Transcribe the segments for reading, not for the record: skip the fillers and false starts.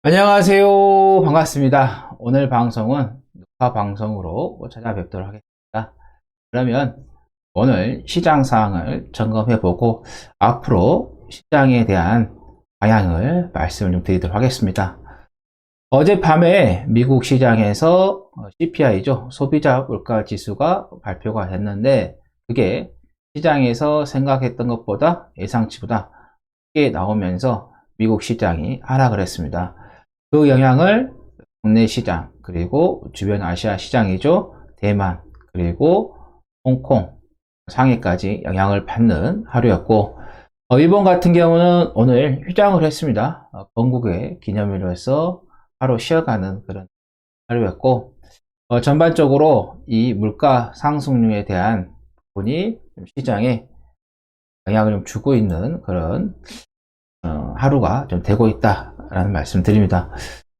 안녕하세요. 반갑습니다. 오늘 방송은 녹화 방송으로 찾아뵙도록 하겠습니다. 그러면 오늘 시장 상황을 점검해 보고 앞으로 시장에 대한 방향을 말씀을 좀 드리도록 하겠습니다. 어젯밤에 미국 시장에서 CPI죠. 소비자 물가 지수가 발표가 됐는데 그게 시장에서 생각했던 것보다 예상치보다 크게 나오면서 미국 시장이 하락을 했습니다. 그 영향을 국내 시장, 그리고 주변 아시아 시장이죠. 대만, 그리고 홍콩, 상해까지 영향을 받는 하루였고, 일본 같은 경우는 오늘 휴장을 했습니다. 건국의 기념일로서 하루 쉬어가는 그런 하루였고, 전반적으로 이 물가 상승률에 대한 부분이 시장에 영향을 좀 주고 있는 그런 하루가 좀 되고 있다라는 말씀 드립니다.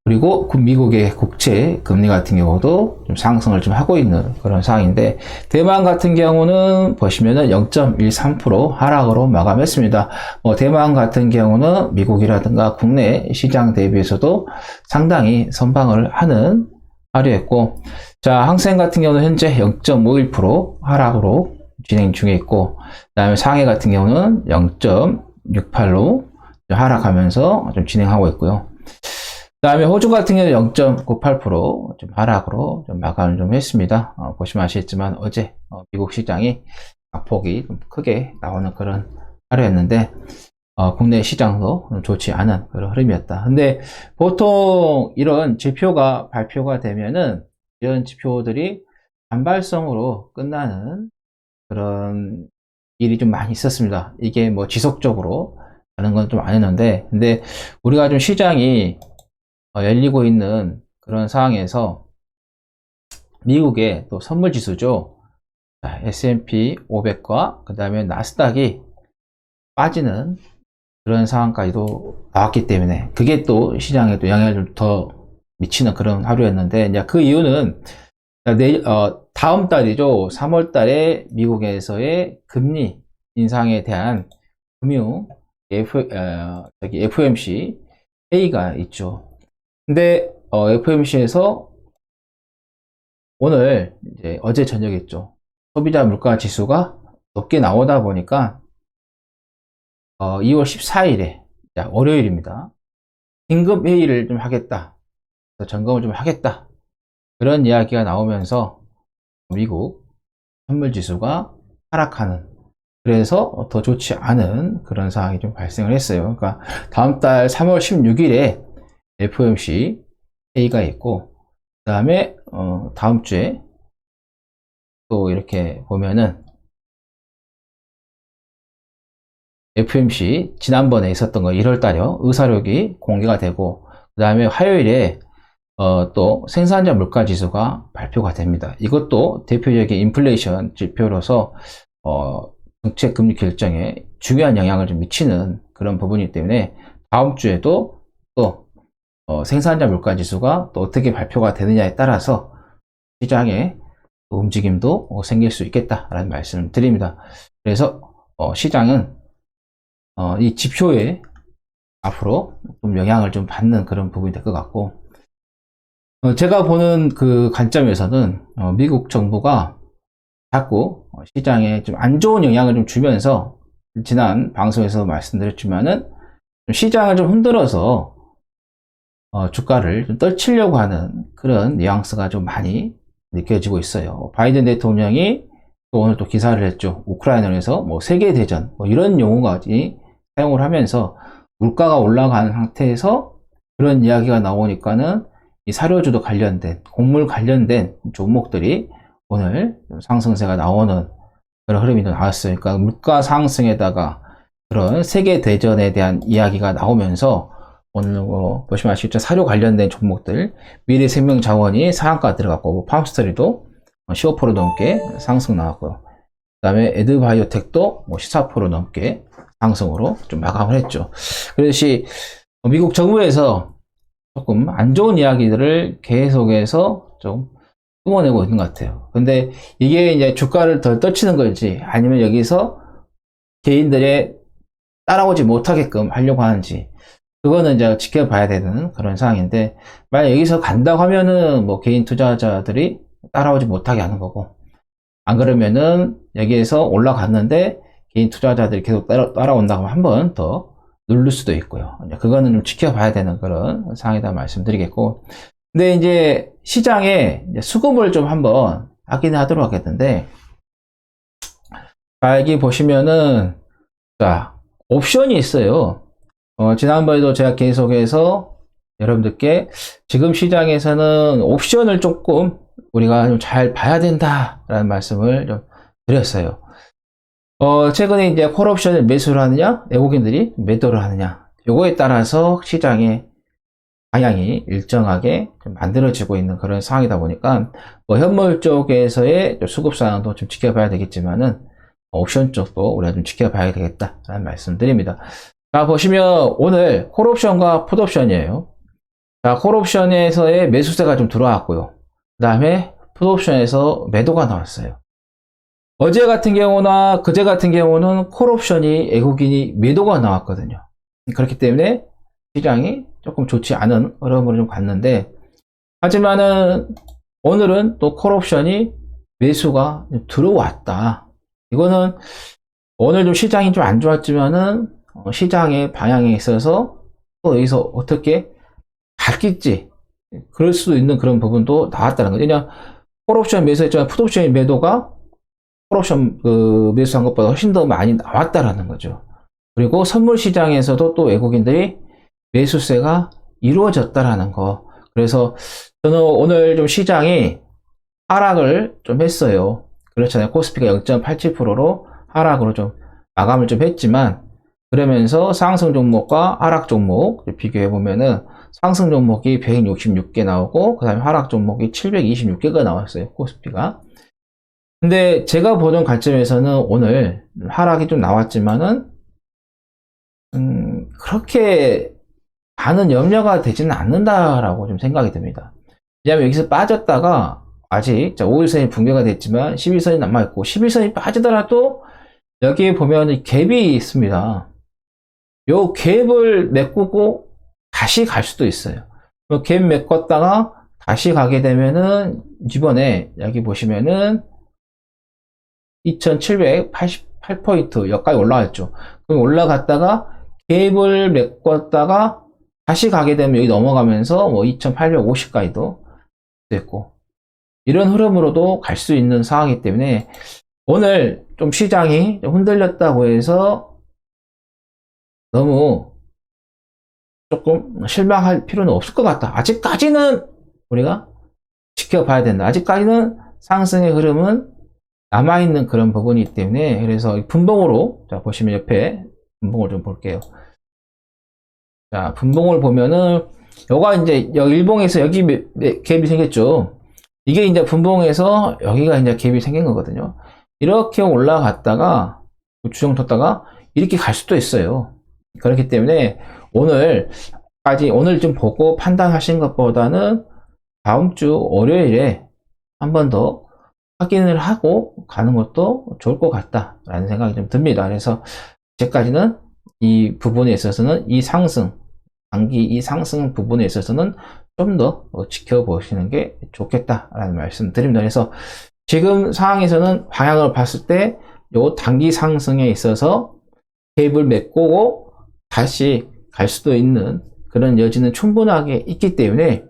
그리고 미국의 국채 금리 같은 경우도 좀 상승을 좀 하고 있는 그런 상황인데, 대만 같은 경우는 보시면은 0.13% 하락으로 마감했습니다. 대만 같은 경우는 미국이라든가 국내 시장 대비해서도 상당히 선방을 하는 하루였고, 자, 항생 같은 경우는 현재 0.51% 하락으로 진행 중에 있고, 그 다음에 상해 같은 경우는 0.68로 하락하면서 좀 진행하고 있고요. 그 다음에 호주 같은 경우는 0.98% 하락으로 좀 마감을 좀 했습니다. 보시면 아시겠지만 어제 미국 시장이 낙폭이 좀 크게 나오는 그런 하루였는데, 국내 시장도 좋지 않은 그런 흐름이었다. 근데 보통 이런 지표가 발표가 되면은 이런 지표들이 단발성으로 끝나는 그런 일이 좀 많이 있었습니다. 이게 뭐 지속적으로 하는 건 좀 아니었는데, 근데 우리가 좀 시장이 열리고 있는 그런 상황에서 미국의 또 선물 지수죠. S&P 500과 그 다음에 나스닥이 빠지는 그런 상황까지도 나왔기 때문에 그게 또 시장에 또 영향을 좀 더 미치는 그런 하루였는데, 이제 그 이유는 다음 달이죠. 3월 달에 미국에서의 금리 인상에 대한 금융 FOMC 회의가 있죠. 근데 FOMC에서 오늘 이제 어제 저녁했죠. 소비자 물가 지수가 높게 나오다 보니까 2월 14일에 월요일입니다. 긴급 회의를 좀 하겠다. 점검을 좀 하겠다. 그런 이야기가 나오면서 미국 선물 지수가 하락하는, 그래서 더 좋지 않은 그런 상황이 좀 발생을 했어요. 그러니까 다음 달 3월 16일에 FOMC 회의가 있고, 그 다음에 다음 주에 또 이렇게 보면은 FOMC 지난번에 있었던 거 1월 달이요. 의사록이 공개가 되고, 그 다음에 화요일에 또 생산자 물가 지수가 발표가 됩니다. 이것도 대표적인 인플레이션 지표로서 정책 금리 결정에 중요한 영향을 좀 미치는 그런 부분이기 때문에 다음 주에도 또 생산자 물가 지수가 또 어떻게 발표가 되느냐에 따라서 시장의 움직임도 생길 수 있겠다라는 말씀을 드립니다. 그래서 시장은 이 지표에 앞으로 좀 영향을 좀 받는 그런 부분이 될 것 같고, 제가 보는 그 관점에서는 미국 정부가 자꾸 시장에 좀 안 좋은 영향을 좀 주면서, 지난 방송에서 말씀드렸지만은 시장을 좀 흔들어서 주가를 좀 떨치려고 하는 그런 뉘앙스가 좀 많이 느껴지고 있어요. 바이든 대통령이 또 오늘 또 기사를 했죠. 우크라이나에서 뭐 세계대전 뭐 이런 용어까지 사용을 하면서 물가가 올라가는 상태에서 그런 이야기가 나오니까는 이 사료주도 관련된, 곡물 관련된 종목들이 오늘 상승세가 나오는 그런 흐름이 나왔어요. 그러니까 물가 상승에다가 그런 세계대전에 대한 이야기가 나오면서 오늘 보시면 아시겠죠. 사료 관련된 종목들, 미래생명자원이 상한가 들어갔고, 뭐 팜스터리도 15% 넘게 상승 나왔고요. 그 다음에 에드바이오텍도 14% 넘게 상승으로 좀 마감을 했죠. 그렇듯이 미국 정부에서 조금 안 좋은 이야기들을 계속해서 좀 뿜어내고 있는 것 같아요. 근데 이게 이제 주가를 더 떨치는 건지, 아니면 여기서 개인들의 따라오지 못하게끔 하려고 하는지, 그거는 이제 지켜봐야 되는 그런 상황인데, 만약 여기서 간다고 하면은 뭐 개인 투자자들이 따라오지 못하게 하는 거고, 안 그러면은 여기에서 올라갔는데 개인 투자자들이 계속 따라온다고 하면 한 번 더 누를 수도 있고요. 그거는 좀 지켜봐야 되는 그런 상황이다 말씀드리겠고, 근데 이제 시장에 이제 수급을 좀 한번 확인하도록 하겠는데, 자, 여기 보시면은, 자, 옵션이 있어요. 지난번에도 제가 계속해서 여러분들께 지금 시장에서는 옵션을 조금 우리가 좀 잘 봐야 된다라는 말씀을 좀 드렸어요. 최근에 이제 콜옵션을 매수를 하느냐, 외국인들이 매도를 하느냐, 요거에 따라서 시장의 방향이 일정하게 좀 만들어지고 있는 그런 상황이다 보니까, 뭐 현물 쪽에서의 수급 상황도 좀 지켜봐야 되겠지만은, 옵션 쪽도 우리가 좀 지켜봐야 되겠다라는 말씀드립니다. 자, 보시면 오늘 콜옵션과 풋옵션이에요. 자, 콜옵션에서의 매수세가 좀 들어왔고요. 그 다음에 풋옵션에서 매도가 나왔어요. 어제 같은 경우나 그제 같은 경우는 콜옵션이 외국인이 매도가 나왔거든요. 그렇기 때문에 시장이 조금 좋지 않은 흐름으로 좀 갔는데, 하지만은 오늘은 또 콜옵션이 매수가 들어왔다. 이거는 오늘 좀 시장이 좀 안 좋았지만은 시장의 방향에 있어서 또 여기서 어떻게 바뀔지 그럴 수도 있는 그런 부분도 나왔다는 거죠. 왜냐, 콜옵션 매수했지만 풋옵션 매도가 콜옵션 매수한 것보다 훨씬 더 많이 나왔다라는 거죠. 그리고 선물 시장에서도 또 외국인들이 매수세가 이루어졌다라는 거. 그래서 저는 오늘 좀 시장이 하락을 좀 했어요. 그렇잖아요. 코스피가 0.87%로 하락으로 좀 마감을 좀 했지만, 그러면서 상승 종목과 하락 종목 비교해 보면은 상승 종목이 166개 나오고, 그 다음에 하락 종목이 726개가 나왔어요. 코스피가. 근데 제가 보던 관점에서는 오늘 하락이 좀 나왔지만은 그렇게 많은 염려가 되지는 않는다라고 좀 생각이 듭니다. 왜냐하면 여기서 빠졌다가 아직 5일선이 붕괴가 됐지만 11선이 남아있고, 11선이 빠지더라도 여기에 보면 갭이 있습니다. 요 갭을 메꾸고 다시 갈 수도 있어요. 갭 메꿨다가 다시 가게 되면은 이번에 여기 보시면은 2788포인트 여기까지 올라왔죠. 그럼 올라갔다가 갭을 메꿨다가 다시 가게 되면 여기 넘어가면서 뭐 2850까지도 됐고, 이런 흐름으로도 갈 수 있는 상황이기 때문에 오늘 좀 시장이 좀 흔들렸다고 해서 너무 조금 실망할 필요는 없을 것 같다. 아직까지는 우리가 지켜봐야 된다. 아직까지는 상승의 흐름은 남아있는 그런 부분이기 때문에, 그래서 분봉으로, 자, 보시면 옆에 분봉을 좀 볼게요. 자, 분봉을 보면은, 여가 이제, 일봉에서 여기 갭이 생겼죠. 이게 이제 분봉에서 여기가 이제 갭이 생긴 거거든요. 이렇게 올라갔다가, 주정 뒀다가, 이렇게 갈 수도 있어요. 그렇기 때문에, 오늘 좀 보고 판단하신 것보다는, 다음 주 월요일에 한 번 더 확인을 하고 가는 것도 좋을 것 같다라는 생각이 좀 듭니다. 그래서 제까지는 이 부분에 있어서는 단기 이 상승 부분에 있어서는 좀 더 지켜보시는 게 좋겠다라는 말씀 드립니다. 그래서 지금 상황에서는 방향을 봤을 때 요 단기 상승에 있어서 갭을 메꾸고 다시 갈 수도 있는 그런 여지는 충분하게 있기 때문에,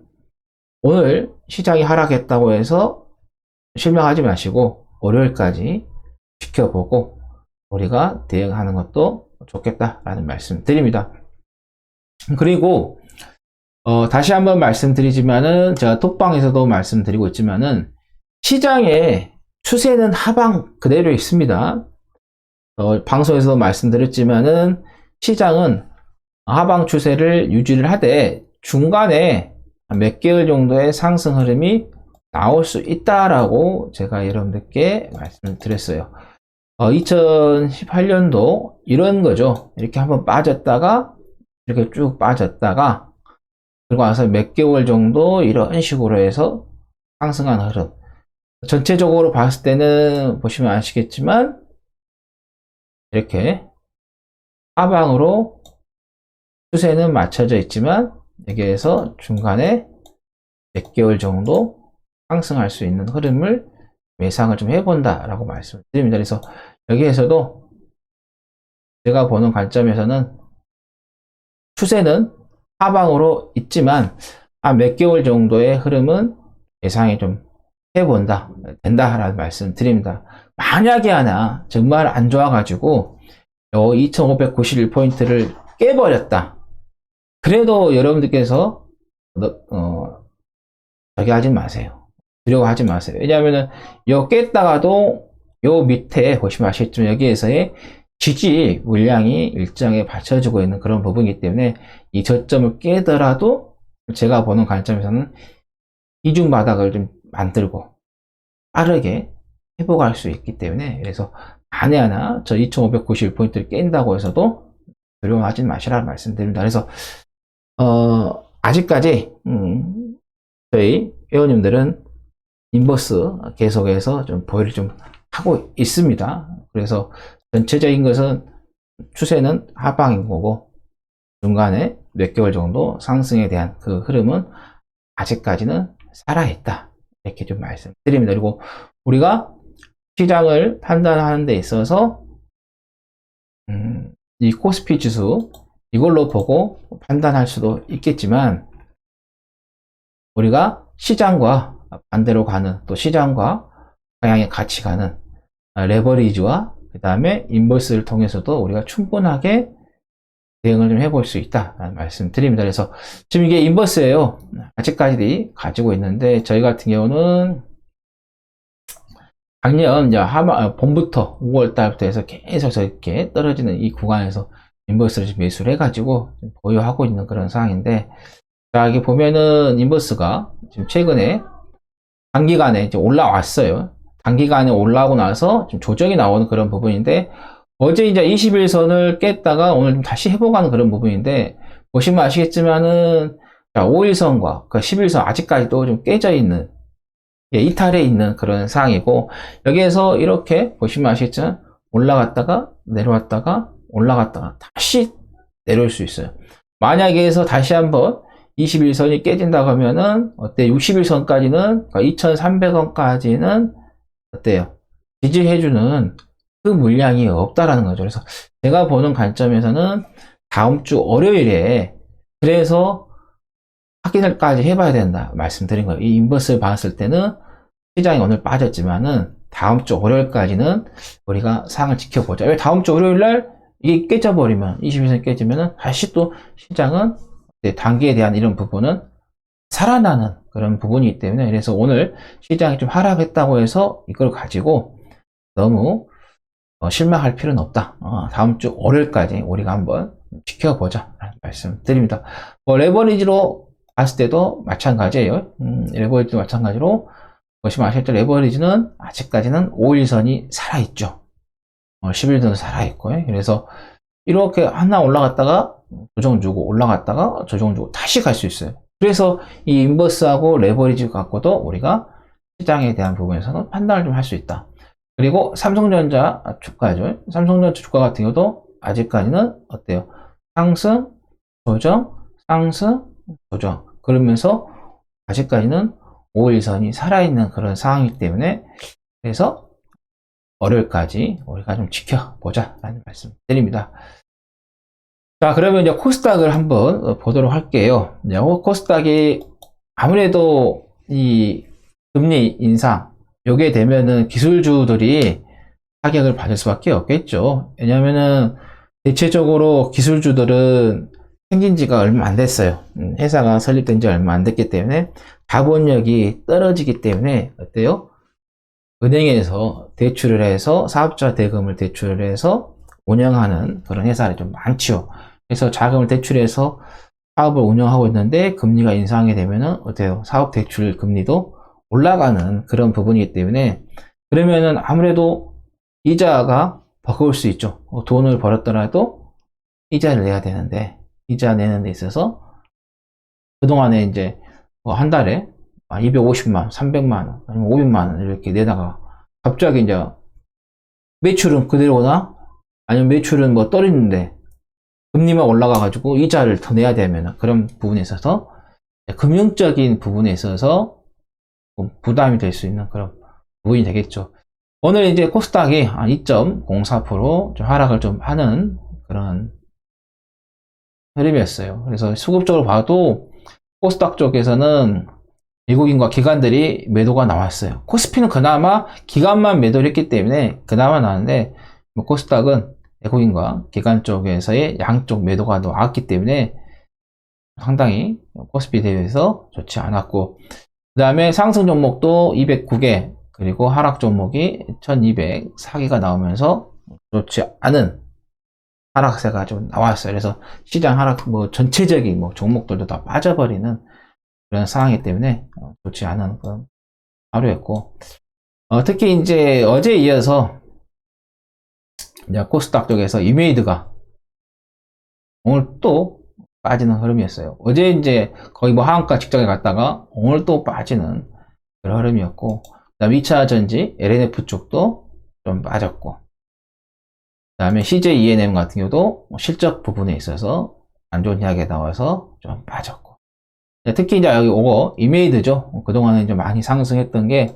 오늘 시장이 하락했다고 해서 실망하지 마시고 월요일까지 지켜보고 우리가 대응하는 것도 좋겠다라는 말씀 드립니다. 그리고 다시 한번 말씀드리지만은, 제가 톡방에서도 말씀드리고 있지만은, 시장의 추세는 하방 그대로 있습니다. 방송에서도 말씀드렸지만은 시장은 하방 추세를 유지를 하되 중간에 몇 개월 정도의 상승 흐름이 나올 수 있다라고 제가 여러분들께 말씀을 드렸어요. 2018년도 이런 거죠. 이렇게 한번 빠졌다가 이렇게 쭉 빠졌다가 그리고 와서 몇 개월 정도 이런 식으로 해서 상승한 흐름. 전체적으로 봤을 때는 보시면 아시겠지만 이렇게 하방으로 추세는 맞춰져 있지만 여기에서 중간에 몇 개월 정도 상승할 수 있는 흐름을 예상을 좀 해본다 라고 말씀을 드립니다. 그래서 여기에서도 제가 보는 관점에서는 추세는 하방으로 있지만 한 몇 개월 정도의 흐름은 예상이 좀 해본다, 된다라는 말씀 드립니다. 만약에 하나 정말 안 좋아가지고 2591포인트를 깨버렸다. 그래도 여러분들께서 저기 하지 마세요. 두려워하지 마세요. 왜냐하면은 요 깼다가도 요 밑에 보시면 아시겠지만 여기에서의 지지 물량이 일정에 받쳐주고 있는 그런 부분이기 때문에 이 저점을 깨더라도 제가 보는 관점에서는 이중 바닥을 좀 만들고 빠르게 회복할 수 있기 때문에, 그래서 만에 하나 저 2591포인트를 깬다고 해서도 두려워하지 마시라는 말씀드립니다. 그래서 아직까지 저희 회원님들은 인버스 계속해서 좀 보유를 좀 하고 있습니다. 그래서 전체적인 것은 추세는 하방인 거고 중간에 몇 개월 정도 상승에 대한 그 흐름은 아직까지는 살아있다, 이렇게 좀 말씀드립니다. 그리고 우리가 시장을 판단하는 데 있어서 이 코스피 지수 이걸로 보고 판단할 수도 있겠지만 우리가 시장과 반대로 가는, 또 시장과 방향이 같이 가는 레버리지와 그 다음에 인버스를 통해서도 우리가 충분하게 대응을 좀 해볼 수 있다라는 말씀 드립니다. 그래서 지금 이게 인버스예요. 아직까지 가지고 있는데 저희 같은 경우는 작년 이제 봄부터 5월 달부터 해서 계속 이렇게 떨어지는 이 구간에서 인버스를 좀 매수를 해가지고 보유하고 있는 그런 상황인데, 자, 여기 보면은 인버스가 지금 최근에 단기간에 이제 올라왔어요. 단기간에 올라오고 나서 좀 조정이 나오는 그런 부분인데, 어제 이제 21선을 깼다가 오늘 좀 다시 회복하는 그런 부분인데, 보시면 아시겠지만은, 자, 5일선과 그 11선 아직까지도 좀 깨져 있는, 이탈해 있는 그런 상황이고, 여기에서 이렇게 보시면 아시겠지만, 올라갔다가, 내려왔다가, 올라갔다가, 다시 내려올 수 있어요. 만약에서 다시 한번 21선이 깨진다고 하면은, 어때? 61선까지는, 2,300원까지는, 어때요? 지지해주는 그 물량이 없다라는 거죠. 그래서 제가 보는 관점에서는 다음 주 월요일에, 그래서 확인을까지 해봐야 된다 말씀드린 거예요. 이 인버스를 봤을 때는 시장이 오늘 빠졌지만은 다음 주 월요일까지는 우리가 상을 지켜보자. 왜 다음 주 월요일날 이게 깨져버리면, 21선 깨지면은 다시 또 시장은 단기에 대한 이런 부분은 살아나는 그런 부분이기 때문에, 그래서 오늘 시장이 좀 하락했다고 해서 이걸 가지고 너무 실망할 필요는 없다. 다음 주 월요일까지 우리가 한번 지켜보자 라는 말씀 드립니다. 레버리지로 봤을 때도 마찬가지예요. 레버리지도 마찬가지로 보시면 아시겠죠? 레버리지는 아직까지는 5일선이 살아있죠. 11선도 살아있고, 그래서 이렇게 하나 올라갔다가 조정 주고 올라갔다가 조정 주고 다시 갈 수 있어요. 그래서 이 인버스하고 레버리지 갖고도 우리가 시장에 대한 부분에서는 판단을 좀 할 수 있다. 그리고 삼성전자 주가죠. 삼성전자 주가 같은 경우도 아직까지는 어때요? 상승, 조정, 상승, 조정. 그러면서 아직까지는 5일선이 살아있는 그런 상황이기 때문에, 그래서 월요일까지 우리가 좀 지켜보자 라는 말씀 드립니다. 자, 그러면 이제 코스닥을 한번 보도록 할게요. 코스닥이 아무래도 이 금리 인상, 요게 되면은 기술주들이 타격을 받을 수밖에 없겠죠. 왜냐면은 대체적으로 기술주들은 생긴 지가 얼마 안 됐어요. 회사가 설립된 지 얼마 안 됐기 때문에 자본력이 떨어지기 때문에 어때요? 은행에서 대출을 해서 사업자 대금을 대출을 해서 운영하는 그런 회사들이 좀 많죠. 그래서 자금을 대출해서 사업을 운영하고 있는데 금리가 인상이 되면은 어때요? 사업 대출 금리도 올라가는 그런 부분이기 때문에, 그러면은 아무래도 이자가 버거울 수 있죠. 돈을 벌었더라도 이자를 내야 되는데, 이자 내는 데 있어서 그동안에 이제 한 달에 250만, 300만, 아니면 500만 이렇게 내다가 갑자기 이제 매출은 그대로나 아니면 매출은 뭐 떨어지는데 금리만 올라가가지고 이자를 더 내야 되면 그런 부분에 있어서 금융적인 부분에 있어서 부담이 될 수 있는 그런 부분이 되겠죠. 오늘 이제 코스닥이 한 2.04% 좀 하락을 좀 하는 그런 흐름이었어요. 그래서 수급적으로 봐도 코스닥 쪽에서는 외국인과 기관들이 매도가 나왔어요. 코스피는 그나마 기관만 매도를 했기 때문에 그나마 나왔는데 뭐 코스닥은 외국인과 기관 쪽에서의 양쪽 매도가 나왔기 때문에 상당히 코스피 대비해서 좋지 않았고, 그 다음에 상승 종목도 209개 그리고 하락 종목이 1204개가 나오면서 좋지 않은 하락세가 좀 나왔어요. 그래서 시장 하락 뭐 전체적인 뭐 종목들도 다 빠져버리는 그런 상황이기 때문에 좋지 않은 그런 하루였고, 특히 이제 어제 이어서 이제 코스닥 쪽에서 이메이드가 오늘 또 빠지는 흐름이었어요. 어제 이제 거의 뭐 하한가 직전에 갔다가 오늘 또 빠지는 그런 흐름이었고, 그 다음에 2차 전지 LNF 쪽도 좀 빠졌고, 그 다음에 CJ ENM 같은 경우도 실적 부분에 있어서 안 좋은 이야기가 나와서 좀 빠졌고, 특히 이제 여기 오거 이메이드죠. 그동안은 좀 많이 상승했던 게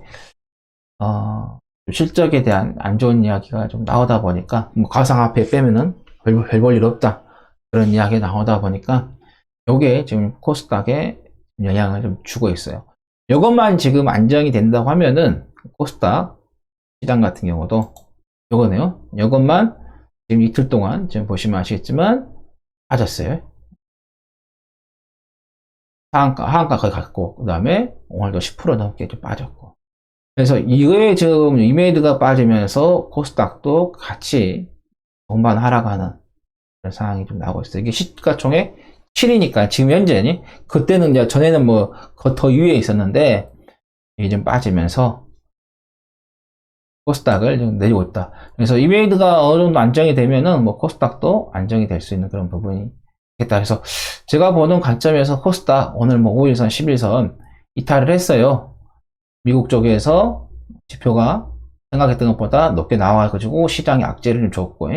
실적에 대한 안 좋은 이야기가 좀 나오다 보니까 뭐 가상화폐 빼면은 별 볼 일 없다 그런 이야기가 나오다 보니까 요게 지금 코스닥에 영향을 좀 주고 있어요. 요것만 지금 안정이 된다고 하면은 코스닥 시장 같은 경우도 요거네요. 요것만 지금 이틀 동안 지금 보시면 아시겠지만 빠졌어요. 하한가 거의 갔고, 그 다음에 오늘도 10% 넘게 좀 빠졌고. 그래서 이거에 지금 이메이드가 빠지면서 코스닥도 같이 동반 하락하는 그런 상황이 좀 나오고 있어요. 이게 시가총액 7이니까 지금 현재는, 그때는 이제 전에는 뭐 더 위에 있었는데 이게 좀 빠지면서 코스닥을 좀 내리고 있다. 그래서 이메이드가 어느 정도 안정이 되면은 뭐 코스닥도 안정이 될 수 있는 그런 부분이 있겠다. 그래서 제가 보는 관점에서 코스닥 오늘 뭐 5일선, 10일선 이탈을 했어요. 미국 쪽에서 지표가 생각했던 것보다 높게 나와가지고 시장에 악재를 좀 줬고,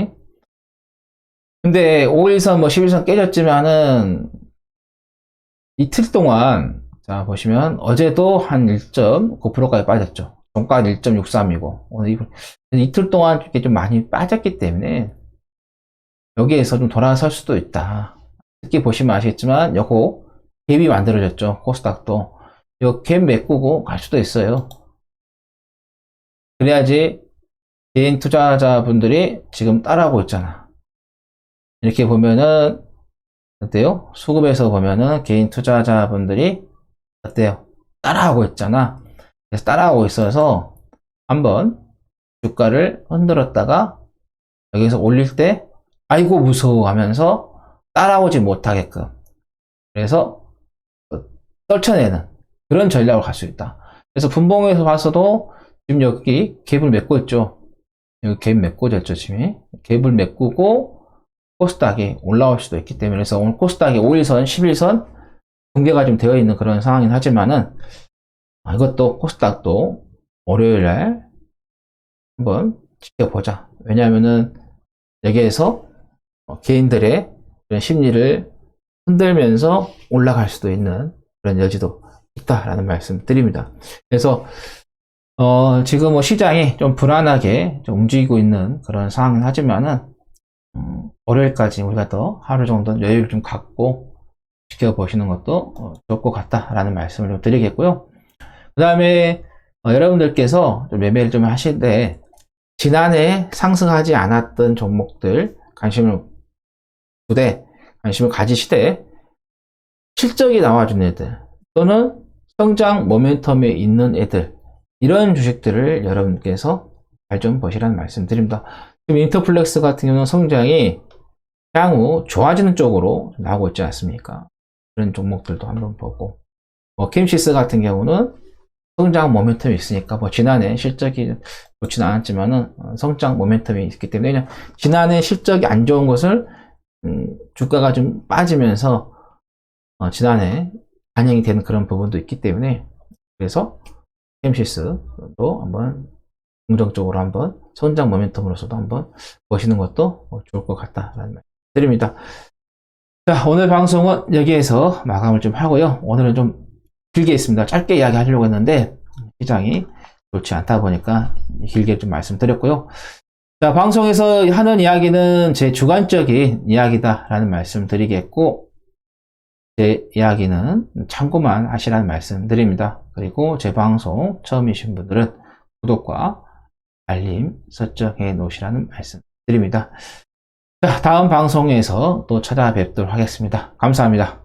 근데 5일선 뭐 10일선 깨졌지만은 이틀 동안 자 보시면 어제도 한 1.9%까지 빠졌죠. 종가는 1.63이고 오늘 이틀 동안 이렇게 좀 많이 빠졌기 때문에 여기에서 좀 돌아설 수도 있다. 특히 보시면 아시겠지만 요거 갭이 만들어졌죠. 코스닥도 요 갭 메꾸고 갈 수도 있어요. 그래야지 개인 투자자분들이 지금 따라하고 있잖아. 이렇게 보면은 어때요? 수급에서 보면은 개인 투자자분들이 어때요? 따라하고 있잖아. 그래서 따라하고 있어서 한번 주가를 흔들었다가 여기서 올릴 때 아이고 무서워 하면서 따라오지 못하게끔, 그래서 떨쳐내는 그런 전략을 갈 수 있다. 그래서 분봉에서 봐서도 지금 여기 갭을 메고 있죠. 여기 갭 메꿔졌죠. 지금 갭을 메꾸고 코스닥이 올라올 수도 있기 때문에, 그래서 오늘 코스닥이 5일선, 11선 붕괴가 좀 되어 있는 그런 상황이긴 하지만은 이것도 코스닥도 월요일날 한번 지켜보자. 왜냐하면은 여기에서 개인들의 그런 심리를 흔들면서 올라갈 수도 있는 그런 여지도 있다라는 말씀 드립니다. 그래서 지금 뭐 시장이 좀 불안하게 좀 움직이고 있는 그런 상황이긴 하지만은 월요일까지 우리가 더 하루 정도 여유를 좀 갖고 지켜보시는 것도 좋을 것 같다라는 말씀을 좀 드리겠고요. 그 다음에 여러분들께서 좀 매매를 좀 하실 때 지난해 상승하지 않았던 종목들 관심을 가지시되 실적이 나와준 애들 또는 성장 모멘텀에 있는 애들, 이런 주식들을 여러분께서 잘 좀 보시라는 말씀 드립니다. 지금 인터플렉스 같은 경우는 성장이 향후 좋아지는 쪽으로 나오고 있지 않습니까? 그런 종목들도 한번 보고, 캠시스 같은 경우는 성장 모멘텀이 있으니까 지난해 실적이 좋지는 않았지만은 성장 모멘텀이 있기 때문에 지난해 실적이 안 좋은 것을 주가가 좀 빠지면서 지난해 반영이 되는 그런 부분도 있기 때문에, 그래서 캠시스도 한번 긍정적으로 한번 성장 모멘텀으로서도 한번 보시는 것도 좋을 것 같다라는 말 드립니다. 자, 오늘 방송은 여기에서 마감을 좀 하고요. 오늘은 좀 길게 했습니다. 짧게 이야기하려고 했는데 시장이 좋지 않다 보니까 길게 좀 말씀드렸고요. 자, 방송에서 하는 이야기는 제 주관적인 이야기다라는 말씀 드리겠고, 제 이야기는 참고만 하시라는 말씀 드립니다. 그리고 제 방송 처음이신 분들은 구독과 알림 설정해 놓으시라는 말씀 드립니다. 자, 다음 방송에서 또 찾아뵙도록 하겠습니다. 감사합니다.